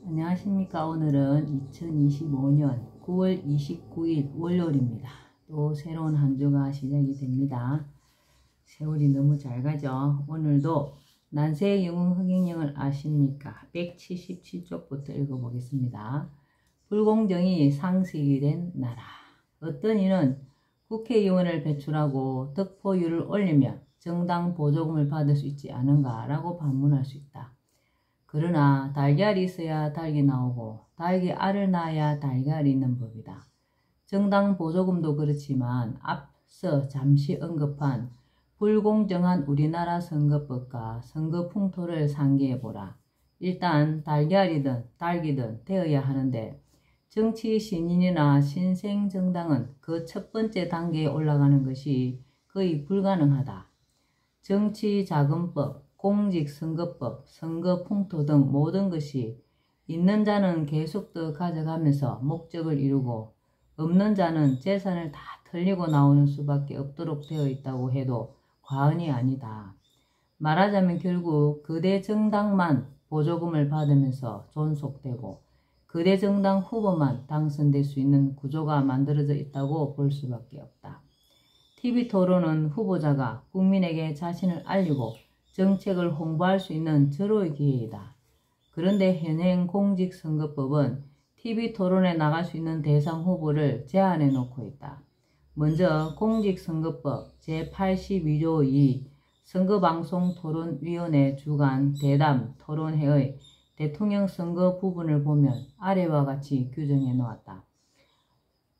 안녕하십니까. 오늘은 2025년 9월 29일 월요일입니다. 또 새로운 한 주가 시작이 됩니다. 세월이 너무 잘 가죠. 오늘도 난세의 영웅 흥행령을 아십니까? 177쪽부터 읽어보겠습니다. 불공정이 상식이 된 나라. 어떤 이는 국회의원을 배출하고 득표율을 올리면 정당 보조금을 받을 수 있지 않은가 라고 반문할 수 있다. 그러나 달걀이 있어야 닭이 나오고 닭이 알을 낳아야 달걀이 있는 법이다. 정당 보조금도 그렇지만 앞서 잠시 언급한 불공정한 우리나라 선거법과 선거 풍토를 상기해보라. 일단 달걀이든 닭이든 되어야 하는데 정치 신인이나 신생 정당은 그 첫 번째 단계에 올라가는 것이 거의 불가능하다. 정치자금법, 공직선거법, 선거풍토 등 모든 것이 있는 자는 계속 더 가져가면서 목적을 이루고 없는 자는 재산을 다 털리고 나오는 수밖에 없도록 되어 있다고 해도 과언이 아니다. 말하자면 결국 그대 정당만 보조금을 받으면서 존속되고 그대 정당 후보만 당선될 수 있는 구조가 만들어져 있다고 볼 수밖에 없다. TV토론은 후보자가 국민에게 자신을 알리고 정책을 홍보할 수 있는 절호의 기회이다. 그런데 현행 공직선거법은 TV토론에 나갈 수 있는 대상 후보를 제한해 놓고 있다. 먼저 공직선거법 제82조 2 선거방송토론위원회 주간 대담 토론회의 대통령 선거 부분을 보면 아래와 같이 규정해 놓았다.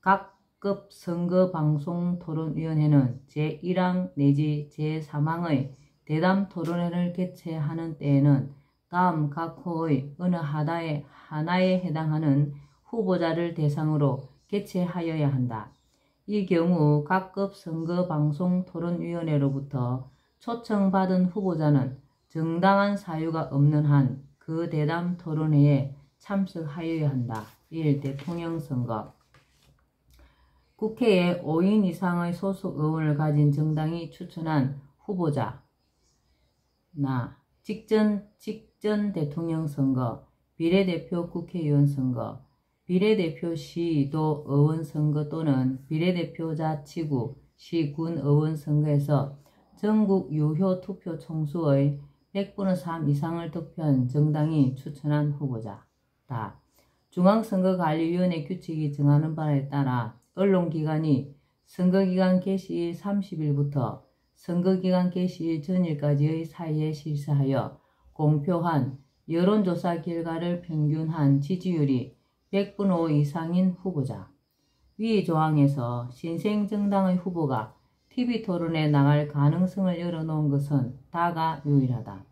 각급 선거방송토론위원회는 제1항 내지 제3항의 대담 토론회를 개최하는 때에는 다음 각 호의 어느 하나에 해당하는 후보자를 대상으로 개최하여야 한다. 이 경우 각급 선거방송토론위원회로부터 초청받은 후보자는 정당한 사유가 없는 한 그 대담 토론회에 참석하여야 한다. 1. 대통령 선거. 국회에 5인 이상의 소속 의원을 가진 정당이 추천한 후보자 직전 대통령 선거, 비례대표 국회의원 선거, 비례대표 시도 의원 선거 또는 비례대표 자치구 시군 의원 선거에서 전국 유효 투표 총수의 100분의 3 이상을 득표한 정당이 추천한 후보자다. 중앙선거관리위원회 규칙이 정하는 바에 따라 언론기관이 선거기간 개시일 30일부터 선거기간 개시일 전일까지의 사이에 실시하여 공표한 여론조사 결과를 평균한 지지율이 100분의 5 이상인 후보자. 위 조항에서 신생정당의 후보가 TV토론에 나갈 가능성을 열어놓은 것은 다가 유일하다.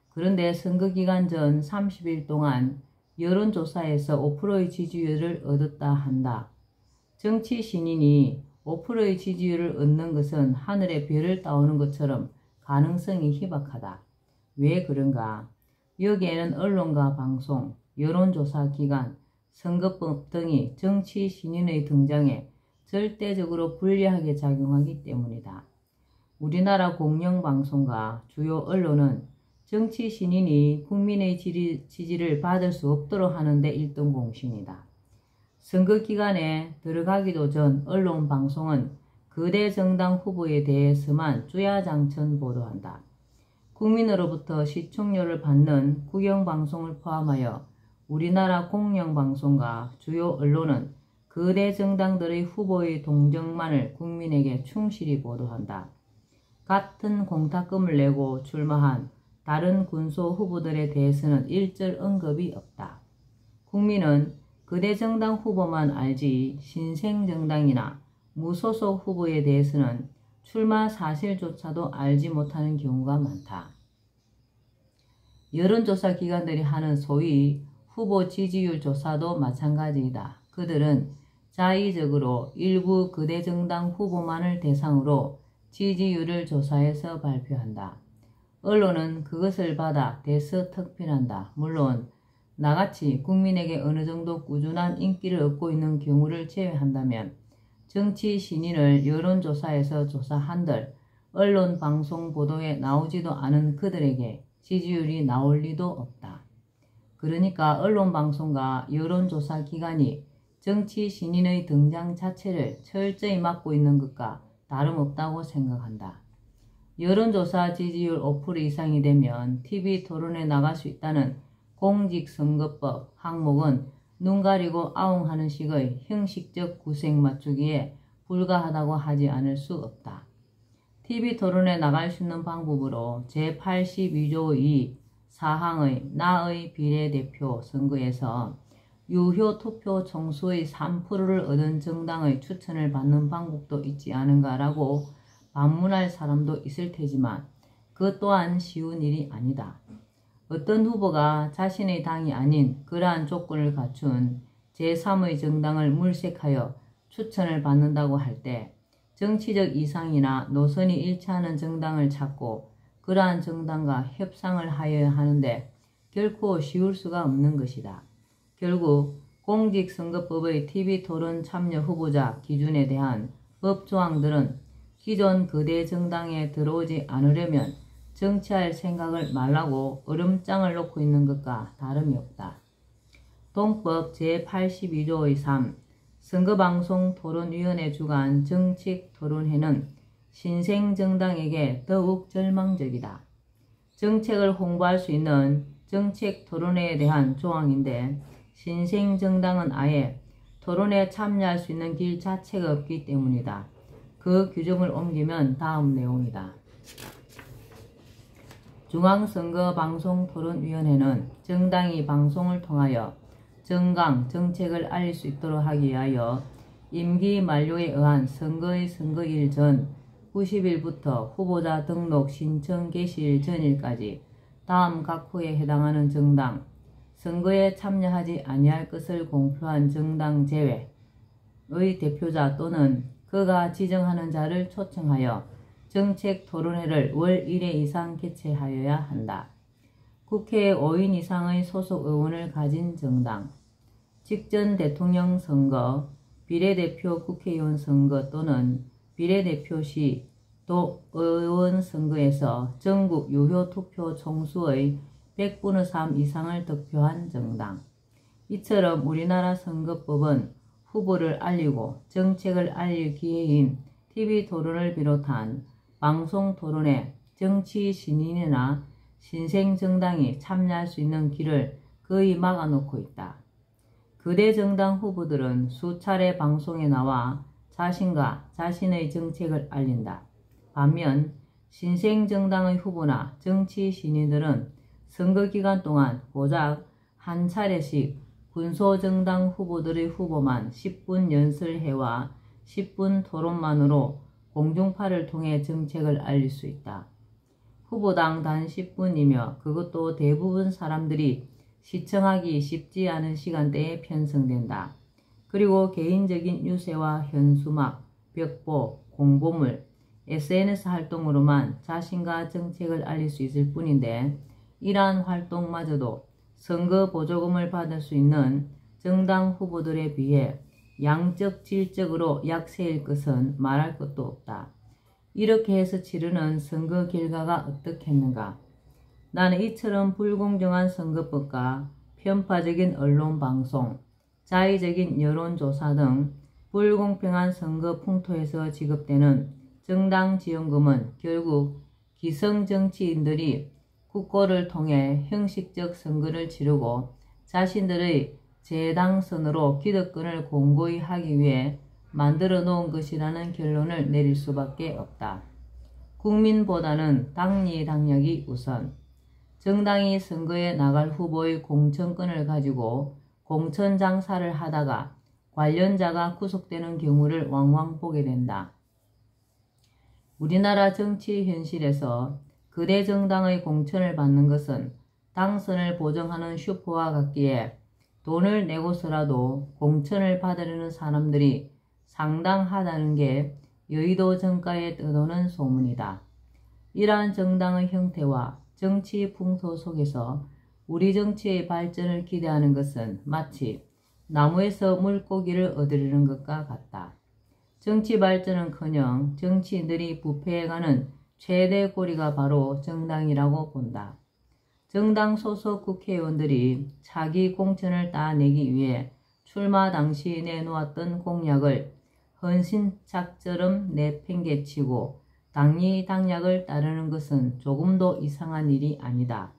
그런데 선거기간 전 30일 동안 여론조사에서 5%의 지지율을 얻었다 한다. 정치 신인이 5%의 지지율을 얻는 것은 하늘에 별을 따오는 것처럼 가능성이 희박하다. 왜 그런가? 여기에는 언론과 방송, 여론조사 기관, 선거법 등이 정치 신인의 등장에 절대적으로 불리하게 작용하기 때문이다. 우리나라 공영방송과 주요 언론은 정치 신인이 국민의 지지를 받을 수 없도록 하는 데 일등공신이다. 선거 기간에 들어가기도 전 언론 방송은 그대 정당 후보에 대해서만 주야장천 보도한다. 국민으로부터 시청료를 받는 국영방송을 포함하여 우리나라 공영방송과 주요 언론은 그대 정당들의 후보의 동정만을 국민에게 충실히 보도한다. 같은 공탁금을 내고 출마한 다른 군소 후보들에 대해서는 일절 언급이 없다. 국민은 그대 정당 후보만 알지 신생정당이나 무소속 후보에 대해서는 출마 사실조차도 알지 못하는 경우가 많다. 여론조사 기관들이 하는 소위 후보 지지율 조사도 마찬가지이다. 그들은 자의적으로 일부 그대 정당 후보만을 대상으로 지지율을 조사해서 발표한다. 언론은 그것을 받아 대서특필한다. 물론 나같이 국민에게 어느 정도 꾸준한 인기를 얻고 있는 경우를 제외한다면 정치 신인을 여론조사에서 조사한들 언론 방송 보도에 나오지도 않은 그들에게 지지율이 나올 리도 없다. 그러니까 언론방송과 여론조사 기관이 정치 신인의 등장 자체를 철저히 막고 있는 것과 다름없다고 생각한다. 여론조사 지지율 5% 이상이 되면 TV 토론에 나갈 수 있다는 공직선거법 항목은 눈 가리고 아웅하는 식의 형식적 구색 맞추기에 불과하다고 하지 않을 수 없다. TV 토론에 나갈 수 있는 방법으로 제82조 2 사항의 나의 비례대표 선거에서 유효 투표 총수의 3%를 얻은 정당의 추천을 받는 방법도 있지 않은가라고 반문할 사람도 있을 테지만 그 또한 쉬운 일이 아니다. 어떤 후보가 자신의 당이 아닌 그러한 조건을 갖춘 제3의 정당을 물색하여 추천을 받는다고 할 때 정치적 이상이나 노선이 일치하는 정당을 찾고 그러한 정당과 협상을 하여야 하는데 결코 쉬울 수가 없는 것이다. 결국 공직선거법의 TV토론 참여 후보자 기준에 대한 법조항들은 기존 거대 정당에 들어오지 않으려면 정치할 생각을 말라고 얼음장을 놓고 있는 것과 다름이 없다. 동법 제82조의 3 선거방송토론위원회 주관 정책토론회는 신생정당에게 더욱 절망적이다. 정책을 홍보할 수 있는 정책토론회에 대한 조항인데 신생정당은 아예 토론에 참여할 수 있는 길 자체가 없기 때문이다. 그 규정을 옮기면 다음 내용이다. 중앙선거방송토론위원회는 정당이 방송을 통하여 정강, 정책을 알릴 수 있도록 하기 위하여 임기 만료에 의한 선거의 선거일 전 90일부터 후보자 등록 신청 개시일 전일까지 다음 각 호에 해당하는 정당, 선거에 참여하지 아니할 것을 공표한 정당 제외의 대표자 또는 그가 지정하는 자를 초청하여 정책 토론회를 월 1회 이상 개최하여야 한다. 국회에 5인 이상의 소속 의원을 가진 정당, 직전 대통령 선거, 비례대표 국회의원 선거 또는 비례대표시 도 의원 선거에서 전국 유효 투표 총수의 100분의 3 이상을 득표한 정당. 이처럼 우리나라 선거법은 후보를 알리고 정책을 알릴 기회인 TV토론을 비롯한 방송토론에 정치 신인이나 신생정당이 참여할 수 있는 길을 거의 막아놓고 있다. 거대 정당 후보들은 수차례 방송에 나와 자신과 자신의 정책을 알린다. 반면 신생정당의 후보나 정치 신인들은 선거기간 동안 고작 한 차례씩 군소정당 후보들의 후보만 10분 연설회와 10분 토론만으로 공중파를 통해 정책을 알릴 수 있다. 후보당 단 10분이며 그것도 대부분 사람들이 시청하기 쉽지 않은 시간대에 편성된다. 그리고 개인적인 유세와 현수막, 벽보, 공보물, SNS 활동으로만 자신과 정책을 알릴 수 있을 뿐인데 이러한 활동마저도 선거 보조금을 받을 수 있는 정당 후보들에 비해 양적 질적으로 약세일 것은 말할 것도 없다. 이렇게 해서 치르는 선거 결과가 어떻겠는가? 나는 이처럼 불공정한 선거법과 편파적인 언론방송, 자의적인 여론조사 등 불공평한 선거 풍토에서 지급되는 정당 지원금은 결국 기성정치인들이 국고를 통해 형식적 선거를 치르고 자신들의 재당선으로 기득권을 공고히 하기 위해 만들어 놓은 것이라는 결론을 내릴 수밖에 없다. 국민보다는 당리당략이 우선. 정당이 선거에 나갈 후보의 공천권을 가지고 공천장사를 하다가 관련자가 구속되는 경우를 왕왕 보게 된다. 우리나라 정치 현실에서 거대 정당의 공천을 받는 것은 당선을 보정하는 슈퍼와 같기에 돈을 내고서라도 공천을 받으려는 사람들이 상당하다는 게 여의도 정가에 떠도는 소문이다. 이러한 정당의 형태와 정치 풍토 속에서 우리 정치의 발전을 기대하는 것은 마치 나무에서 물고기를 얻으려는 것과 같다. 정치 발전은커녕 정치인들이 부패해가는 최대 고리가 바로 정당이라고 본다. 정당 소속 국회의원들이 차기 공천을 따내기 위해 출마 당시 내놓았던 공약을 헌신짝처럼 내팽개치고 당리 당략을 따르는 것은 조금도 이상한 일이 아니다.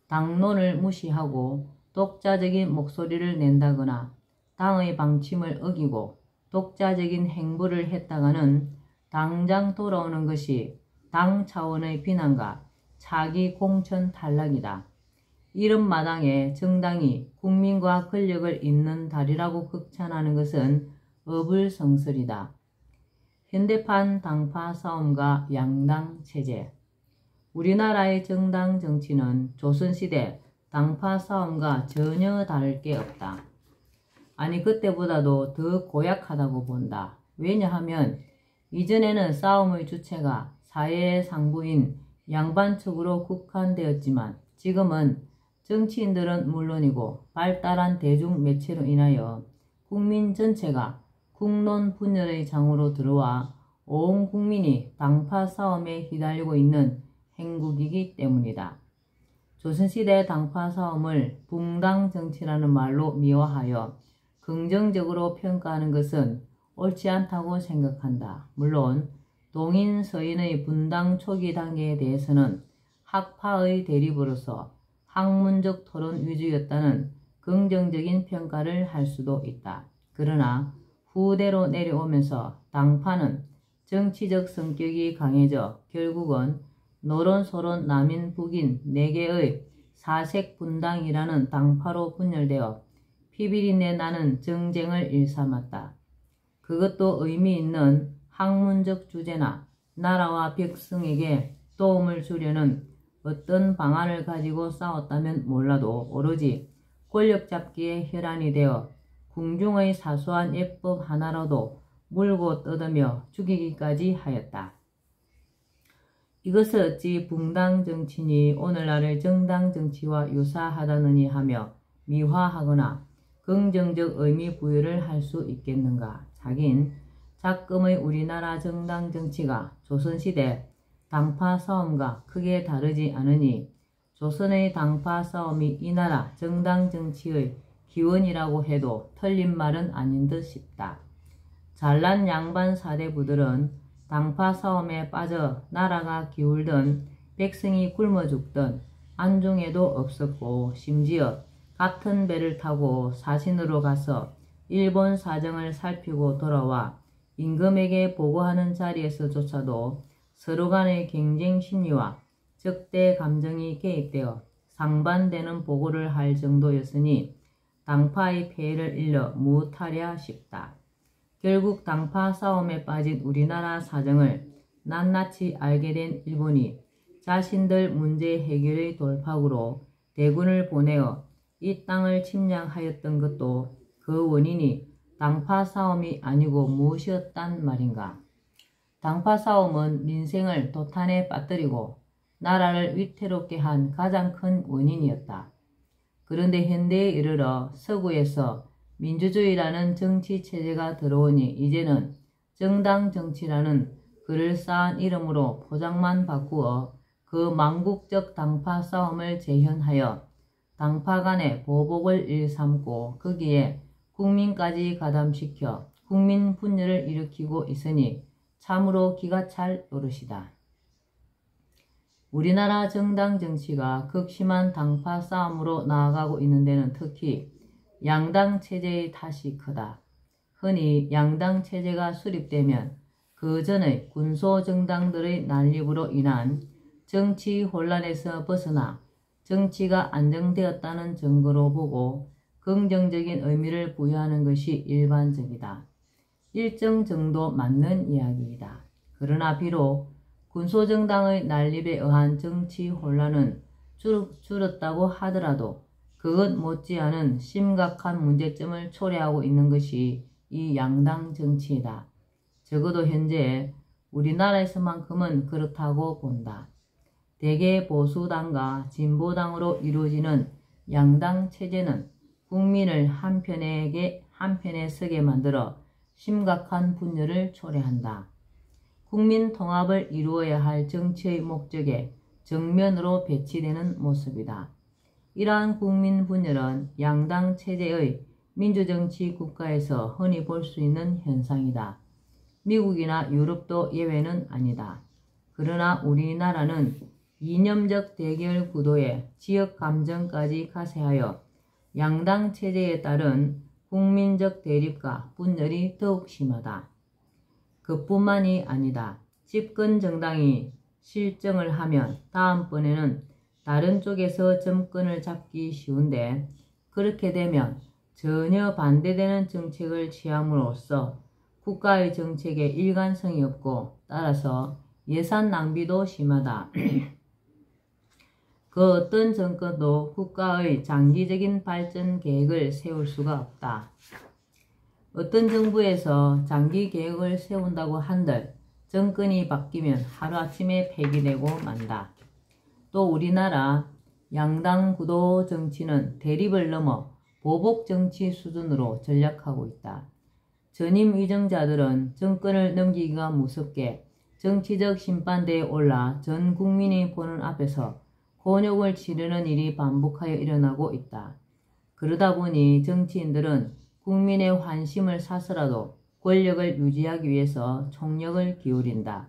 당론을 무시하고 독자적인 목소리를 낸다거나 당의 방침을 어기고 독자적인 행보를 했다가는 당장 돌아오는 것이 당 차원의 비난과 차기 공천 탈락이다. 이런 마당에 정당이 국민과 권력을 잇는 다리라고 극찬하는 것은 어불성설이다. 현대판 당파 싸움과 양당 체제. 우리나라의 정당 정치는 조선시대 당파 싸움과 전혀 다를 게 없다. 아니 그때보다도 더 고약하다고 본다. 왜냐하면 이전에는 싸움의 주체가 사회의 상부인 양반측으로 국한되었지만 지금은 정치인들은 물론이고 발달한 대중매체로 인하여 국민 전체가 국론 분열의 장으로 들어와 온 국민이 당파 싸움에 휘달리고 있는 행국이기 때문이다. 조선시대 당파 싸움을 붕당 정치라는 말로 미화하여 긍정적으로 평가하는 것은 옳지 않다고 생각한다. 물론 동인 서인의 분당 초기 단계에 대해서는 학파의 대립으로서 학문적 토론 위주였다는 긍정적인 평가를 할 수도 있다. 그러나 후대로 내려오면서 당파는 정치적 성격이 강해져 결국은 노론소론 남인 북인 4개의 사색 분당이라는 당파로 분열되어 피비린내 나는 정쟁을 일삼았다. 그것도 의미 있는 학문적 주제나 나라와 백성에게 도움을 주려는 어떤 방안을 가지고 싸웠다면 몰라도 오로지 권력 잡기에 혈안이 되어 궁중의 사소한 예법 하나라도 물고 뜯으며 죽이기까지 하였다. 이것을 어찌 붕당 정치니 오늘날의 정당 정치와 유사하다느니 하며 미화하거나 긍정적 의미 부여를 할 수 있겠는가. 자긴 작금의 우리나라 정당 정치가 조선시대 당파 싸움과 크게 다르지 않으니 조선의 당파 싸움이 이 나라 정당 정치의 기원이라고 해도 틀린 말은 아닌 듯 싶다. 잘난 양반 사대부들은 당파 싸움에 빠져 나라가 기울든 백성이 굶어 죽든 안중에도 없었고 심지어 같은 배를 타고 사신으로 가서 일본 사정을 살피고 돌아와 임금에게 보고하는 자리에서조차도 서로 간의 경쟁 심리와 적대 감정이 개입되어 상반되는 보고를 할 정도였으니 당파의 폐해를 일러 무엇하랴 싶다. 결국 당파 싸움에 빠진 우리나라 사정을 낱낱이 알게 된 일본이 자신들 문제 해결의 돌파구로 대군을 보내어 이 땅을 침략하였던 것도 그 원인이 당파 싸움이 아니고 무엇이었단 말인가. 당파 싸움은 민생을 도탄에 빠뜨리고 나라를 위태롭게 한 가장 큰 원인이었다. 그런데 현대에 이르러 서구에서 민주주의라는 정치체제가 들어오니 이제는 정당 정치라는 그럴싸한 이름으로 포장만 바꾸어 그 망국적 당파 싸움을 재현하여 당파 간의 보복을 일삼고 거기에 국민까지 가담시켜 국민 분열을 일으키고 있으니 참으로 기가 찰 노릇이다. 우리나라 정당 정치가 극심한 당파 싸움으로 나아가고 있는 데는 특히 양당 체제의 탓이 크다. 흔히 양당 체제가 수립되면 그 전의 군소 정당들의 난립으로 인한 정치 혼란에서 벗어나 정치가 안정되었다는 증거로 보고 긍정적인 의미를 부여하는 것이 일반적이다. 일정 정도 맞는 이야기이다. 그러나 비록 군소정당의 난립에 의한 정치 혼란은 줄었다고 하더라도 그것 못지않은 심각한 문제점을 초래하고 있는 것이 이 양당 정치이다. 적어도 현재 우리나라에서만큼은 그렇다고 본다. 대개 보수당과 진보당으로 이루어지는 양당 체제는 국민을 한편에 서게 만들어 심각한 분열을 초래한다. 국민 통합을 이루어야 할 정치의 목적에 정면으로 배치되는 모습이다. 이러한 국민 분열은 양당 체제의 민주정치 국가에서 흔히 볼 수 있는 현상이다. 미국이나 유럽도 예외는 아니다. 그러나 우리나라는 이념적 대결 구도에 지역 감정까지 가세하여 양당 체제에 따른 국민적 대립과 분열이 더욱 심하다. 그뿐만이 아니다. 집권 정당이 실정을 하면 다음번에는 다른 쪽에서 정권을 잡기 쉬운데 그렇게 되면 전혀 반대되는 정책을 취함으로써 국가의 정책에 일관성이 없고 따라서 예산 낭비도 심하다. 그 어떤 정권도 국가의 장기적인 발전 계획을 세울 수가 없다. 어떤 정부에서 장기 계획을 세운다고 한들 정권이 바뀌면 하루아침에 폐기되고 만다. 또 우리나라 양당 구도 정치는 대립을 넘어 보복 정치 수준으로 전락하고 있다. 전임 위정자들은 정권을 넘기기가 무섭게 정치적 심판대에 올라 전 국민이 보는 앞에서 곤욕을 치르는 일이 반복하여 일어나고 있다. 그러다 보니 정치인들은 국민의 환심을 사서라도 권력을 유지하기 위해서 총력을 기울인다.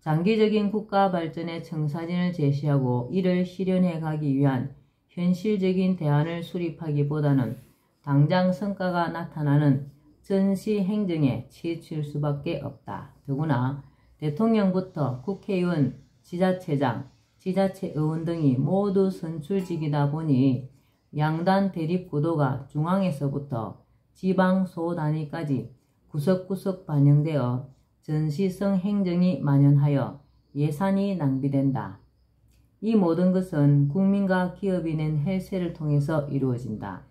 장기적인 국가 발전의 청사진을 제시하고 이를 실현해 가기 위한 현실적인 대안을 수립하기보다는 당장 성과가 나타나는 전시 행정에 치칠 수밖에 없다. 더구나 대통령부터 국회의원, 지자체장, 지자체의원 등이 모두 선출직이다 보니 양단 대립 구도가 중앙에서부터 지방 소단위까지 구석구석 반영되어 전시성 행정이 만연하여 예산이 낭비된다. 이 모든 것은 국민과 기업이 낸 헬세를 통해서 이루어진다.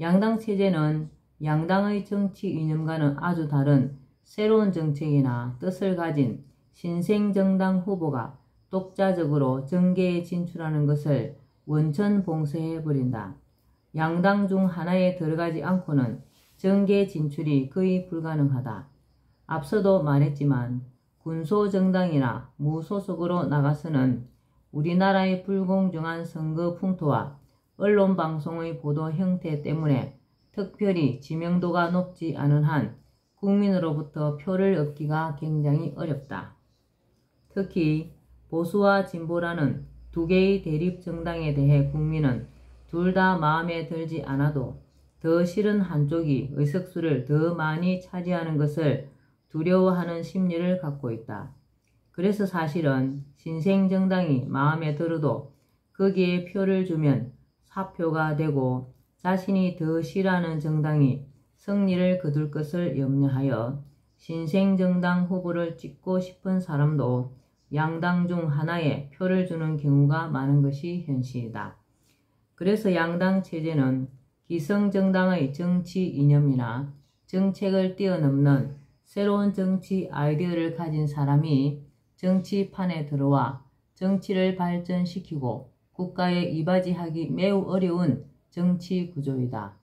양당 체제는 양당의 정치 이념과는 아주 다른 새로운 정책이나 뜻을 가진 신생정당 후보가 독자적으로 정계에 진출하는 것을 원천 봉쇄해버린다. 양당 중 하나에 들어가지 않고는 정계 진출이 거의 불가능하다. 앞서도 말했지만 군소정당이나 무소속으로 나가서는 우리나라의 불공정한 선거 풍토와 언론방송의 보도 형태 때문에 특별히 지명도가 높지 않은 한 국민으로부터 표를 얻기가 굉장히 어렵다. 특히 보수와 진보라는 두 개의 대립 정당에 대해 국민은 둘 다 마음에 들지 않아도 더 싫은 한쪽이 의석수를 더 많이 차지하는 것을 두려워하는 심리를 갖고 있다. 그래서 사실은 신생정당이 마음에 들어도 거기에 표를 주면 사표가 되고 자신이 더 싫어하는 정당이 승리를 거둘 것을 염려하여 신생정당 후보를 찍고 싶은 사람도 양당 중 하나에 표를 주는 경우가 많은 것이 현실이다. 그래서 양당 체제는 기성정당의 정치 이념이나 정책을 뛰어넘는 새로운 정치 아이디어를 가진 사람이 정치판에 들어와 정치를 발전시키고 국가에 이바지하기 매우 어려운 정치 구조이다.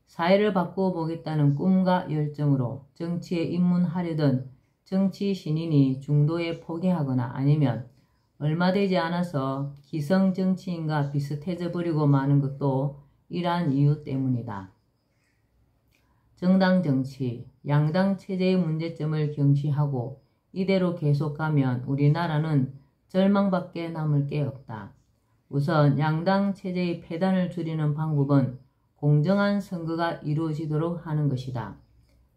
사회를 바꿔보겠다는 꿈과 열정으로 정치에 입문하려던 정치 신인이 중도에 포기하거나 아니면 얼마 되지 않아서 기성 정치인과 비슷해져 버리고 마는 것도 이러한 이유 때문이다. 정당 정치, 양당 체제의 문제점을 경시하고 이대로 계속 가면 우리나라는 절망밖에 남을 게 없다. 우선 양당 체제의 폐단을 줄이는 방법은 공정한 선거가 이루어지도록 하는 것이다.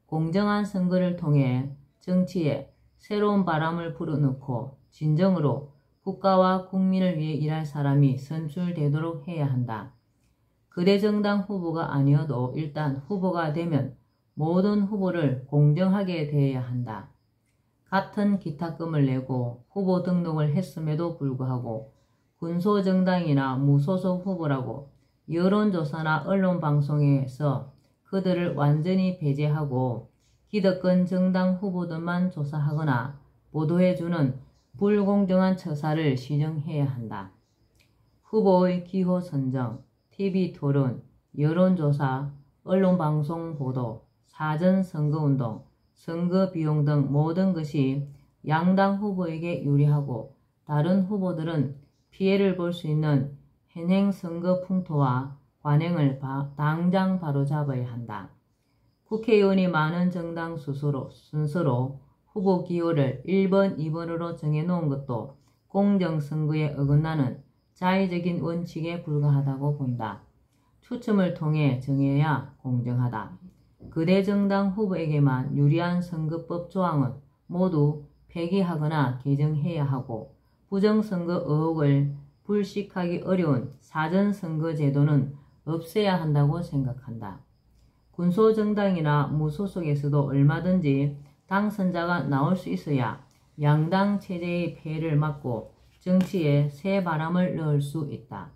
공정한 선거를 통해 정치에 새로운 바람을 불어넣고 진정으로 국가와 국민을 위해 일할 사람이 선출되도록 해야 한다. 거대정당 후보가 아니어도 일단 후보가 되면 모든 후보를 공정하게 대해야 한다. 같은 기탁금을 내고 후보 등록을 했음에도 불구하고 군소정당이나 무소속 후보라고 여론조사나 언론방송에서 그들을 완전히 배제하고 기득권 정당 후보들만 조사하거나 보도해주는 불공정한 처사를 시정해야 한다. 후보의 기호 선정, TV토론, 여론조사, 언론방송 보도, 사전 선거운동, 선거비용 등 모든 것이 양당 후보에게 유리하고 다른 후보들은 피해를 볼 수 있는 현행 선거 풍토와 관행을 당장 바로잡아야 한다. 국회의원이 많은 정당 순서로 후보 기호를 1번, 2번으로 정해놓은 것도 공정선거에 어긋나는 자의적인 원칙에 불과하다고 본다. 추첨을 통해 정해야 공정하다. 그대 정당 후보에게만 유리한 선거법 조항은 모두 폐기하거나 개정해야 하고 부정선거 의혹을 불식하기 어려운 사전선거 제도는 없애야 한다고 생각한다. 군소정당이나 무소속에서도 얼마든지 당선자가 나올 수 있어야 양당 체제의 폐해를 막고 정치에 새 바람을 넣을 수 있다.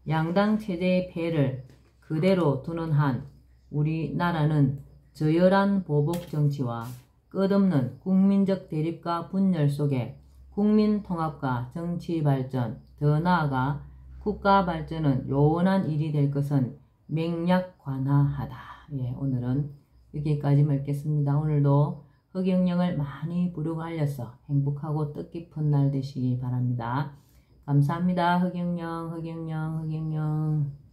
양당 체제의 폐해를 그대로 두는 한 우리나라는 저열한 보복 정치와 끝없는 국민적 대립과 분열 속에 국민 통합과 정치 발전, 더 나아가 국가 발전은 요원한 일이 될 것은 맹약관하하다. 예, 오늘은 여기까지 읽겠습니다. 오늘도 흑영령을 많이 부르고 알려서 행복하고 뜻깊은 날 되시기 바랍니다. 감사합니다. 흑영령, 흑영령, 흑영령.